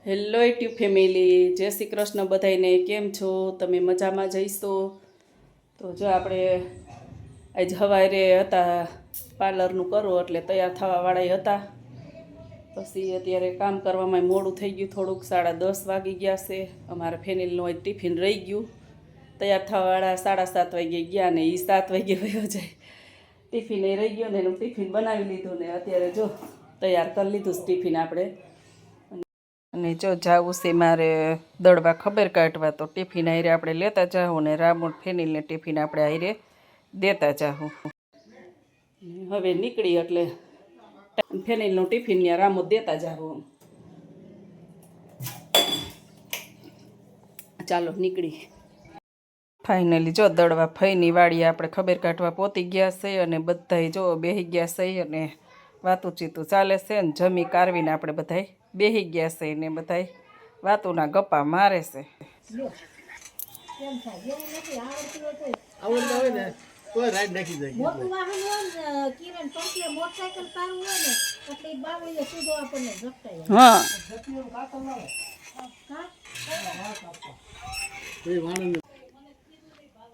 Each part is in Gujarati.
હેલો યુટ્યુબ ફેમિલી, જય શ્રી કૃષ્ણ બધાઈને. કેમ છો તમે? મજામાં જઈશો? તો જો આપણે આજ સવારે હતા પાર્લરનું કરો એટલે તૈયાર થવાવાળા હતા. પછી અત્યારે કામ કરવામાં મોડું થઈ ગયું, થોડુંક 10:30 વાગી ગયા છે. અમારા ફેમિલીનું ટિફિન રહી ગયું. તૈયાર થવાવાળા 7:30 વાગે ગયા ને એ 7 વાગે વયો જાય. ટિફિન એ રહી ગયો ને એનું ટિફિન બનાવી લીધું ને અત્યારે જો તૈયાર કરી લીધું ટિફિન આપણે. અને જો જાવું છે મારે દળવા ખબર કાઢવા, તો ટિફિન આયરે આપણે લેતા જાઉં ને રામોટ ફેનિલને ટિફિન આપણે આયરે દેતા જાઉં. હવે નીકળી એટલે ફેનિલનું ટિફિન ત્યાં રામોટ દેતા જાઉં. ચાલો નીકળી. ફાઇનલી જો દળવા ફઈની વાડી આપણે ખબર કાઢવા પહોંચી ગયા છે અને બધાય જો બેસી ગયા છે અને વાતું ચીતું ચાલે છે ને જમી કારવીને આપણે બધાય બેસી ગયા છે ને બધાય વાતુના ગપ્પા મારે છે. હા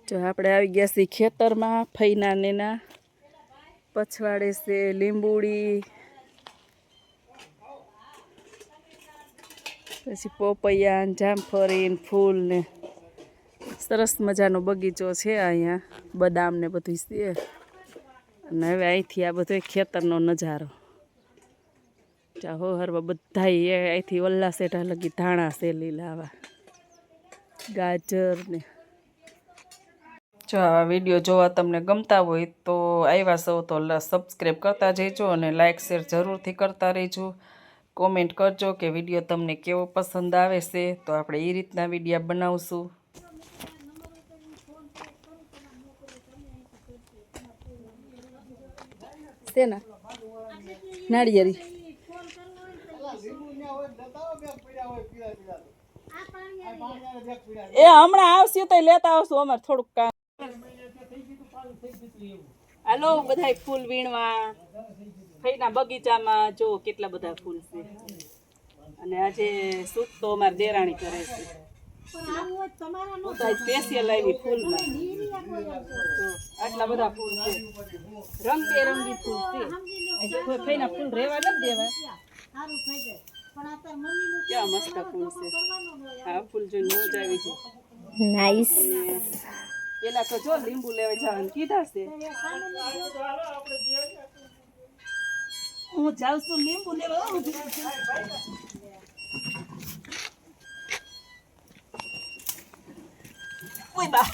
જો આપણે આવી ગયા છીએ ખેતરમાં. ફઈના નેના પછવાડે છે લીંબુડી, પછી પોપૈયા ને જામફળી ને ફૂલ ને સરસ મજાનો બગીચો છે અહીંયા. બદામ ને બધું છે. અને હવે અહીંથી આ બધો ખેતરનો નજારો. ચાહો હરવા બધા અહીંથી વલ્લા સેઠા લગી ધાણા છે લીલા, આવા ગાજર ને. જો આ વિડીયો જોવા તમને ગમતા હોય તો આવ્યા સૌ તો સબસ્ક્રાઈબ કરતા જજો અને લાઇક શેર જરૂરથી કરતા રહેજો. કોમેન્ટ કરજો કે વિડીયો તમને કેવો પસંદ આવે છે, તો આપણે એ રીતના વિડીયો બનાવશું. શેના નાળિયેરી એ હમણાં આવશે તો લેતા આવશું. અમારે થોડુંક કામ. હાલો બધા ફૂલ વીણવા. ફઈના બગીચામાં જો કેટલા બધા ફૂલ છે. અને આજે સૂટ તો અમારે દેરાણી કરે છે. સ્પેશિયલ આવી ફૂલમાં આટલા બધા ફૂલ છે. રંગબેરંગી ફૂલ છે. ફઈના ફૂલ રેવા નથી દેવા. ક્યાં મસ્ત ફૂલ છે. આ ફૂલ જોઈને મોજ આવી છે. નાઈસ. પેલા તો જો લીંબુ લેવા જવાનું કીધા છે. હું જાઉં છું લીંબુ લેવા. ઓય બા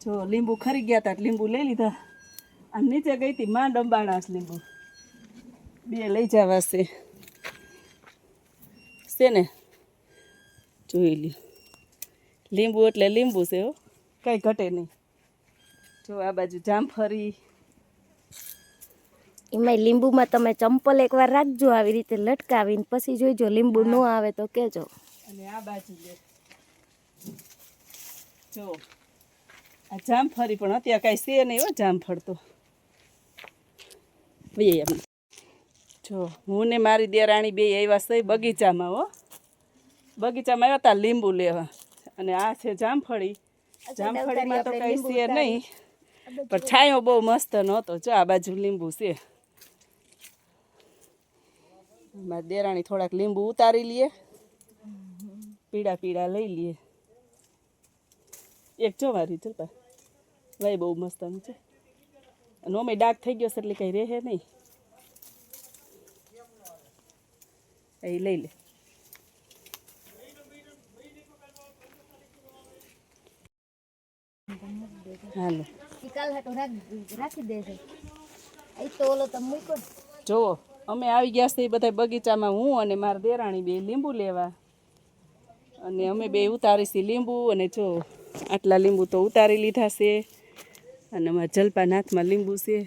જો લીંબુ ખરી ગયા તા, લીંબુ લઈ લીધા. અને નીચે ગઈ હતી માં ડંબાણા લીંબુ, બે લઈ જવા છે ને. જોઈ લ્યો લીંબુ એટલે લીંબુ છે હો, કઈ ઘટે નહીં. જો આ બાજુ જામફળી. એમાં લીંબુમાં તમે ચંપલ એકવાર રાખજો આવી રીતે લટકાવીને, પછી જોઈજો લીંબુ ન આવે તો કહેજો. અને આ બાજુ લે જો આ જામફળી, પણ અત્યારે કાંઈ છે નહીં હો જામફળ તો. જો હું ને મારી દેરાણી બે આવ્યા છે બગીચામાં હો. બગીચામાં આવ્યા હતા લીંબુ લેવા. અને આ છે જામફળી. જામફળીમાં તો કાંઈ છે નહીં, પણ છાંયો બહુ મસ્ત નહોતો. જો આ બાજુ લીંબુ છે. મારી દેરાણી થોડાક લીંબુ ઉતારી લઈએ, પીળા પીળા લઈ લઈએ. એક જો મારી જલપા ભાઈ બહુ મસ્ત છે. અને ઓમે ડાઘ થઈ ગયો છે એટલે કંઈ રહે નહીં. એ લઈ લે. હાલો જુઓ અમે આવી ગયા છીએ બધા બગીચામાં. હું અને મારા દેરાણી બે લીંબુ લેવા. અને અમે બે ઉતારીશી લીંબુ. અને જો આટલા લીંબુ તો ઉતારી લીધા છે. અને અમારા જલપાના હાથમાં લીંબુ છે.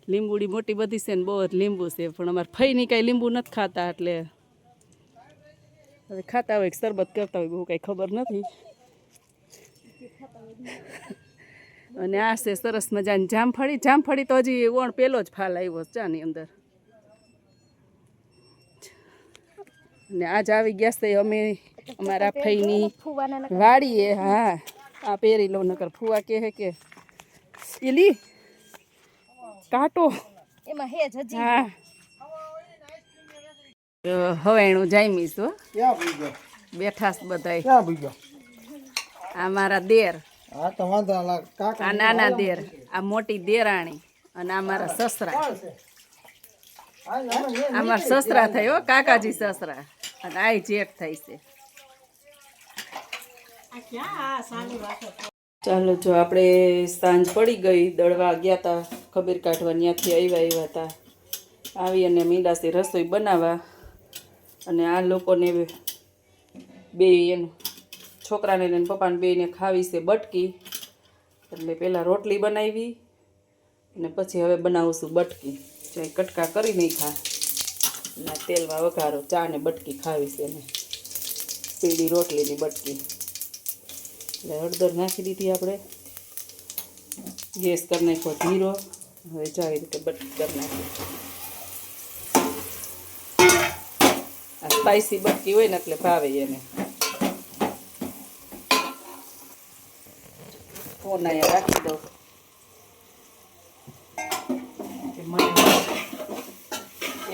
લીંબુડી મોટી બધી છે ને બહુ જ લીંબુ છે. પણ અમારે ફઈની કાંઈ લીંબુ નથી ખાતા, એટલે હવે ખાતા હોય શરબત કરતા હોય બહુ કાંઈ ખબર નથી. અને આ છે સરસ મજાની જામફળી. જામફળી તો હજી ઓણ પેલો જ ફાલ આવ્યો ચાની અંદર. ને આજ આવી ગયા છે અમે અમારા ફઈની ફુવાના વાડીએ. હા આ પહેરી લો નકર ફુવા કહે કે એલી કાંટો. એમાં હે જ હજી હા હવે એનું જામીશ હો. ક્યાં ભૂઈ ગયો? બેઠાસ બધાય. ક્યાં ભૂઈ ગયો? આ મારા દેર, હા તો વાંધો ના કાકા આ નાના દેર, આ મોટી દેરાણી અને આ મારા સસરા. આ મારા સસરા થાય હો, કાકાજી સસરા. અને આ જેઠ થાય છે. ચાલો જો આપણે સાંજ પડી ગઈ, દળવા ગયા હતા ખબીર કાઢવા, ત્યાંથી આવ્યા હતા. આવી અને મીંડાથી રસોઈ બનાવવા. અને આ લોકોને બે એનું છોકરાને ને પપ્પાને બેને ખાવી છે બટકી. એટલે પહેલાં રોટલી બનાવી અને પછી હવે બનાવશું બટકી. ચાય કટકા કરી નાખ્યા અને તેલમાં વઘારો. ચા ને બટકી ખાવી છે ને પીળી રોટલીની બટકી. એટલે હળદર નાખી દીધી આપણે. ગેસ કરી નાખ્યો ધીરો. હવે આવી રીતે બટકી કરી નાખી. આ સ્પાઈસી બટકી હોય ને એટલે ભાવે એને. ફોન અહીંયા રાખી દઉં કે મને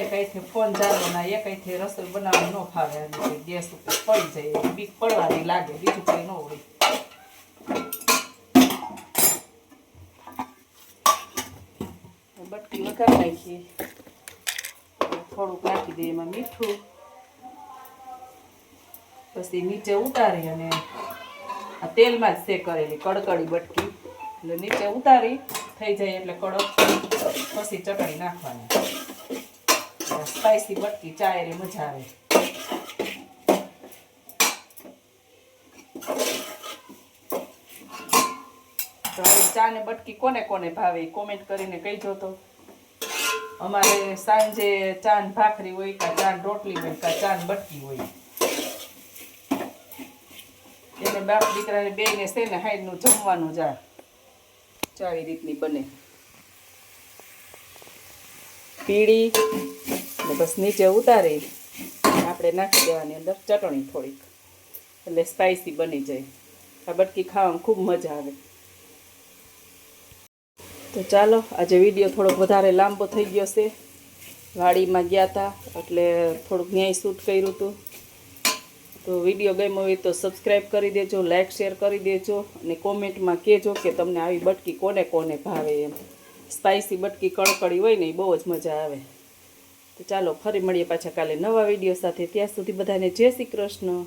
એક અહીંથી ફોન ચાલુ ના એક અહીંથી રસોઈ બનાવવાનું ન ફાવે. અને ગેસ ઉપર પડી જાય, બીક પડવાની લાગે, બીજું કંઈ ન હોય. બટકી વઘાર નાખીએ. થોડુંક નાખી દઈએ એમાં મીઠું. પછી નીચે ઉતારી અને આ તેલમાં જ શેકરેલી કડકડી બટકી. એટલે નીચે ઉતારી થઈ જાય એટલે કડક. પછી ચટણી નાખવાની. સ્પાઈસી બટકી ચાય રે મજા આવે. તો આવી ચા ને બટકી કોને કોને ભાવે કોમેન્ટ કરીને કહીજો. તો અમારે સાંજે ચાન ભાખરી હોય, કાં ચાન રોટલી હોય, કાં ચાન બટકી હોય. એને બાપ દીકરાને બેને છે ને હાઈડનું જમવાનું જાય. આવી રીતની બને પીળી. ને બસ નીચે ઉતારી આપણે નાખી દેવાની અંદર ચટણી થોડીક. એટલે સ્પાઈસી બની જાય. આ બટકી ખાવામાં ખૂબ મજા આવે. તો ચાલો આજે વિડીયો થોડોક વધારે લાંબો થઈ ગયો છે. વાડીમાં ગયા હતા એટલે થોડુંક ન્યાય શૂટ કર્યું હતું. તો વિડીયો ગમ્યો હોય તો સબસ્ક્રાઈબ કરી દેજો, લાઇક શેર કરી દેજો અને કોમેન્ટમાં કહેજો કે તમને આવી બટકી કોને કોને ભાવે એમ. સ્પાઈસી બટકી કડકડી હોય ને એ બહુ જ મજા આવે. તો ચાલો ફરી મળીએ પાછા કાલે નવા વિડીયો સાથે. ત્યાં સુધી બધાને જય શ્રી કૃષ્ણ.